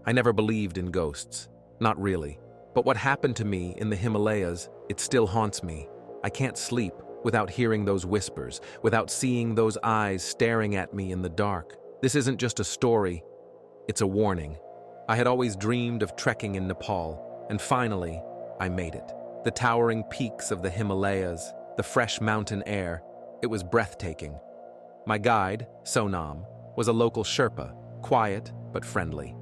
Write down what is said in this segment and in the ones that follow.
I never believed in ghosts. Not really. But what happened to me in the Himalayas, it still haunts me. I can't sleep without hearing those whispers, without seeing those eyes staring at me in the dark. This isn't just a story, it's a warning. I had always dreamed of trekking in Nepal, and finally, I made it. The towering peaks of the Himalayas, the fresh mountain air, it was breathtaking. My guide, Sonam, was a local Sherpa, quiet but friendly.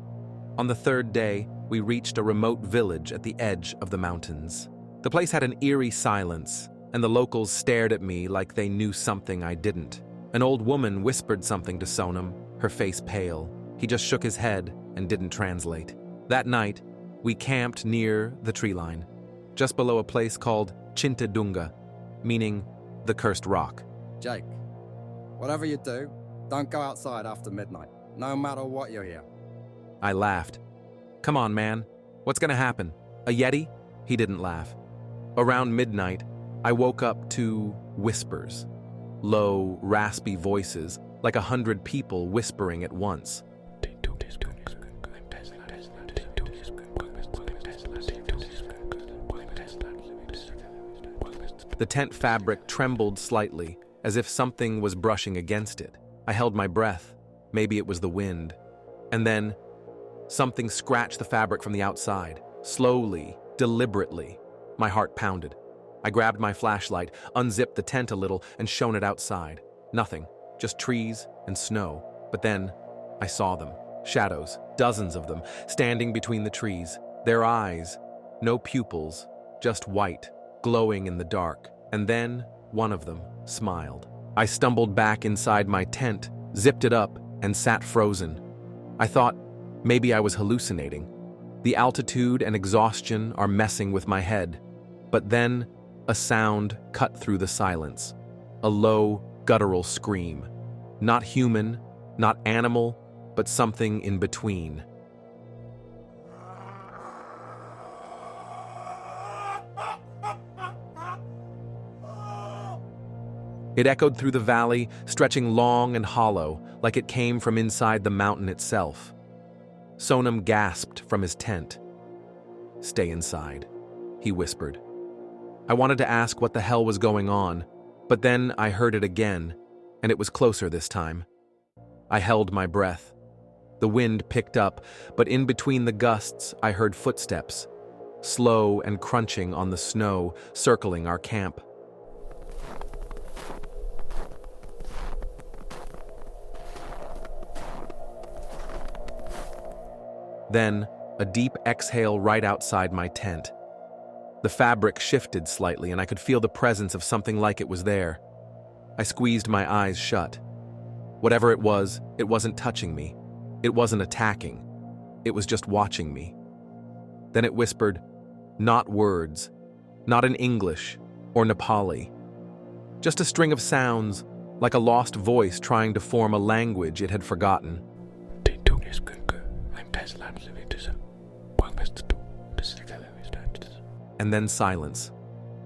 On the third day, we reached a remote village at the edge of the mountains. The place had an eerie silence, and the locals stared at me like they knew something I didn't. An old woman whispered something to Sonam, her face pale. He just shook his head and didn't translate. That night, we camped near the tree line, just below a place called Chintadunga, meaning the cursed rock. Jake, whatever you do, don't go outside after midnight, no matter what you hear. I laughed. Come on, man. What's gonna happen? A Yeti? He didn't laugh. Around midnight, I woke up to whispers. Low, raspy voices, like 100 people whispering at once. The tent fabric trembled slightly, as if something was brushing against it. I held my breath. Maybe it was the wind. And then, something scratched the fabric from the outside, slowly, deliberately. My heart pounded. I grabbed my flashlight, unzipped the tent a little, and shone it outside. Nothing, just trees and snow. But then, I saw them. Shadows, dozens of them, standing between the trees. Their eyes, no pupils, just white, glowing in the dark. And then, one of them smiled. I stumbled back inside my tent, zipped it up, and sat frozen. I thought, maybe I was hallucinating. The altitude and exhaustion are messing with my head. But then, a sound cut through the silence. A low, guttural scream. Not human, not animal, but something in between. It echoed through the valley, stretching long and hollow, like it came from inside the mountain itself. Sonam gasped from his tent. "Stay inside," he whispered. I wanted to ask what the hell was going on, but then I heard it again, and it was closer this time. I held my breath. The wind picked up, but in between the gusts, I heard footsteps, slow and crunching on the snow, circling our camp. Then, a deep exhale right outside my tent. The fabric shifted slightly, and I could feel the presence of something like it was there. I squeezed my eyes shut. Whatever it wasn't touching me. It wasn't attacking. It was just watching me. Then it whispered, not words, not in English or Nepali. Just a string of sounds, like a lost voice trying to form a language it had forgotten. And then silence.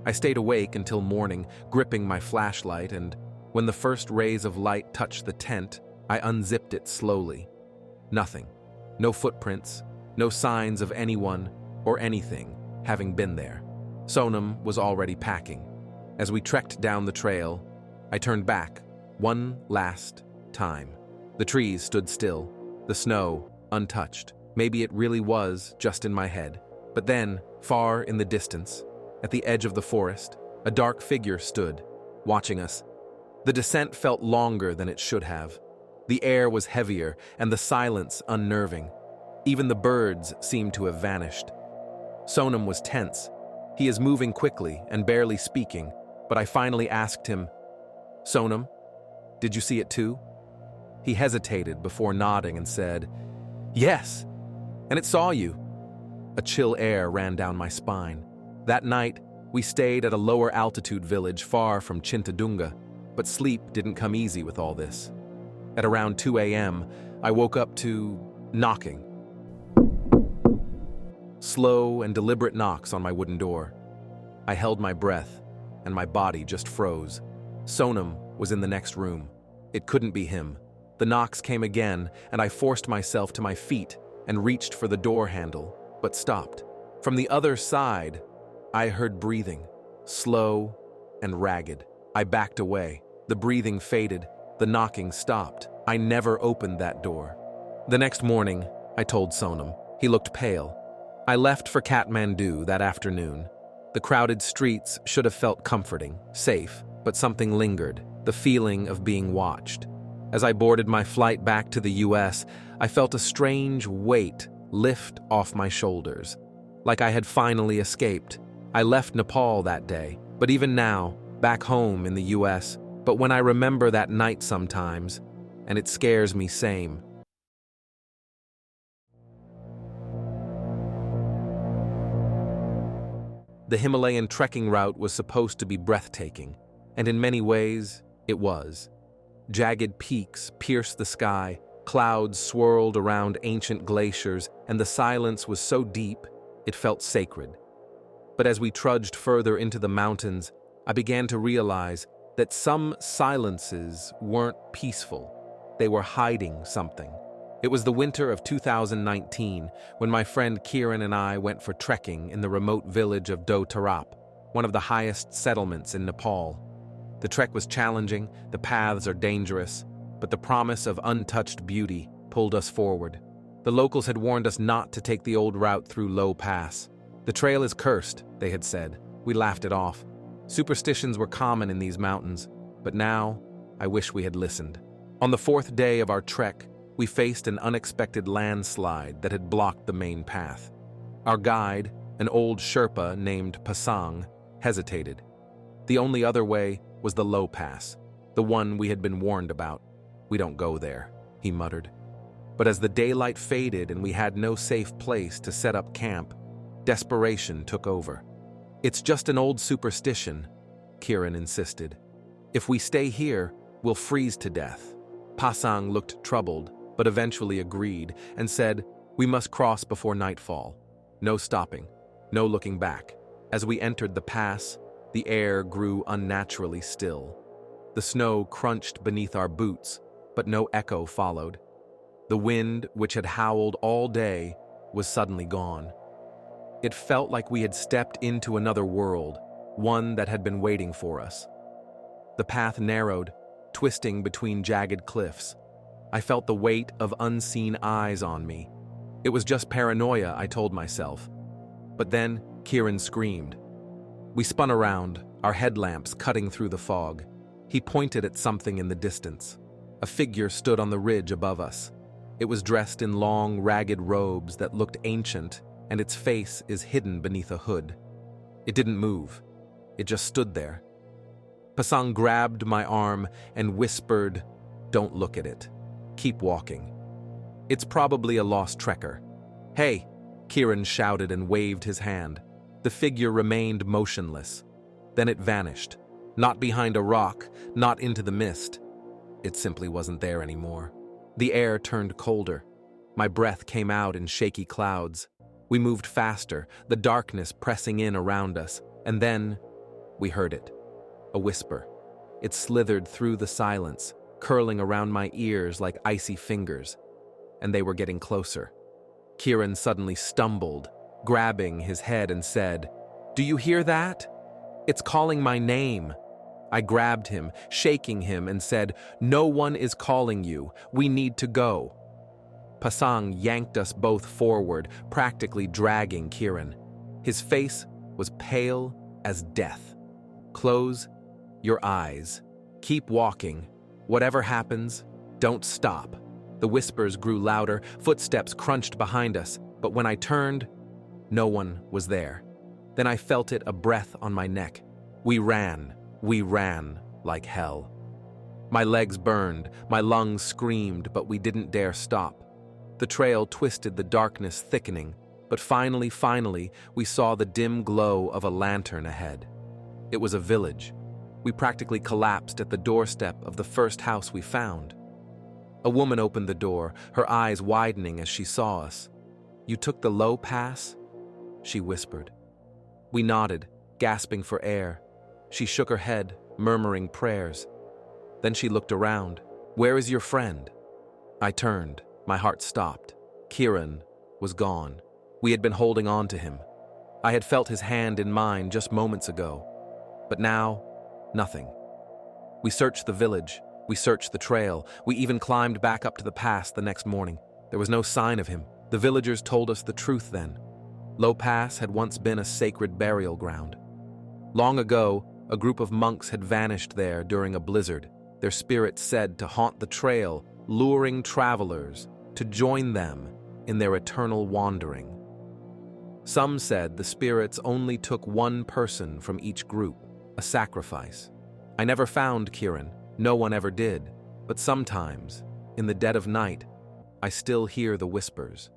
I stayed awake until morning, gripping my flashlight, and when the first rays of light touched the tent, I unzipped it slowly. Nothing. No footprints, no signs of anyone or anything having been there. Sonam was already packing. As we trekked down the trail, I turned back, one last time. The trees stood still, the snow untouched. Maybe it really was just in my head. But then, far in the distance, at the edge of the forest, a dark figure stood, watching us. The descent felt longer than it should have. The air was heavier and the silence unnerving. Even the birds seemed to have vanished. Sonam was tense. He is moving quickly and barely speaking, but I finally asked him, "Sonam, did you see it too?" He hesitated before nodding and said, "Yes, and it saw you." A chill air ran down my spine. That night, we stayed at a lower altitude village far from Chintadunga, but sleep didn't come easy with all this. At around 2 a.m., I woke up to knocking. Slow and deliberate knocks on my wooden door. I held my breath, and my body just froze. Sonam was in the next room. It couldn't be him. The knocks came again, and I forced myself to my feet, and reached for the door handle, but stopped. From the other side, I heard breathing, slow and ragged. I backed away. The breathing faded. The knocking stopped. I never opened that door. The next morning, I told Sonam. He looked pale. I left for Kathmandu that afternoon. The crowded streets should have felt comforting, safe, but something lingered, the feeling of being watched. As I boarded my flight back to the US, I felt a strange weight lift off my shoulders, like I had finally escaped. I left Nepal that day, but even now, back home in the US, but when I remember that night sometimes, and it scares me same. The Himalayan trekking route was supposed to be breathtaking, and in many ways, it was. Jagged peaks pierced the sky, clouds swirled around ancient glaciers, and the silence was so deep, it felt sacred. But as we trudged further into the mountains, I began to realize that some silences weren't peaceful. They were hiding something. It was the winter of 2019 when my friend Kieran and I went for trekking in the remote village of Do Tarap, one of the highest settlements in Nepal. The trek was challenging, the paths are dangerous, but the promise of untouched beauty pulled us forward. The locals had warned us not to take the old route through Low Pass. The trail is cursed, they had said. We laughed it off. Superstitions were common in these mountains, but now I wish we had listened. On the fourth day of our trek, we faced an unexpected landslide that had blocked the main path. Our guide, an old Sherpa named Pasang, hesitated. The only other way was the Low Pass, the one we had been warned about. "We don't go there," he muttered. But as the daylight faded and we had no safe place to set up camp, desperation took over. "It's just an old superstition," Kieran insisted. "If we stay here, we'll freeze to death." Pasang looked troubled, but eventually agreed and said, "We must cross before nightfall. No stopping, no looking back." As we entered the pass, the air grew unnaturally still. The snow crunched beneath our boots, but no echo followed. The wind, which had howled all day, was suddenly gone. It felt like we had stepped into another world, one that had been waiting for us. The path narrowed, twisting between jagged cliffs. I felt the weight of unseen eyes on me. It was just paranoia, I told myself. But then Kieran screamed. We spun around, our headlamps cutting through the fog. He pointed at something in the distance. A figure stood on the ridge above us. It was dressed in long, ragged robes that looked ancient, and its face is hidden beneath a hood. It didn't move. It just stood there. Pasang grabbed my arm and whispered, "Don't look at it. Keep walking. It's probably a lost trekker." "Hey!" Kieran shouted and waved his hand. The figure remained motionless. Then it vanished. Not behind a rock, not into the mist. It simply wasn't there anymore. The air turned colder. My breath came out in shaky clouds. We moved faster, the darkness pressing in around us, and then we heard it. A whisper. It slithered through the silence, curling around my ears like icy fingers, and they were getting closer. Kieran suddenly stumbled, grabbing his head and said, "Do you hear that? It's calling my name." I grabbed him, shaking him, and said, "No one is calling you. We need to go." Pasang yanked us both forward, practically dragging Kieran. His face was pale as death. "Close your eyes. Keep walking. Whatever happens, don't stop." The whispers grew louder, footsteps crunched behind us, but when I turned, no one was there. Then I felt it, a breath on my neck. We ran like hell. My legs burned, my lungs screamed, but we didn't dare stop. The trail twisted, the darkness thickening, but finally, we saw the dim glow of a lantern ahead. It was a village. We practically collapsed at the doorstep of the first house we found. A woman opened the door, her eyes widening as she saw us. "You took the Low Pass?" she whispered. We nodded, gasping for air. She shook her head, murmuring prayers. Then she looked around. "Where is your friend?" I turned. My heart stopped. Kieran was gone. We had been holding on to him. I had felt his hand in mine just moments ago. But now, nothing. We searched the village. We searched the trail. We even climbed back up to the pass the next morning. There was no sign of him. The villagers told us the truth then. Low Pass had once been a sacred burial ground. Long ago, a group of monks had vanished there during a blizzard, their spirits said to haunt the trail, luring travelers to join them in their eternal wandering. Some said the spirits only took one person from each group, a sacrifice. I never found Kiran, no one ever did, but sometimes, in the dead of night, I still hear the whispers.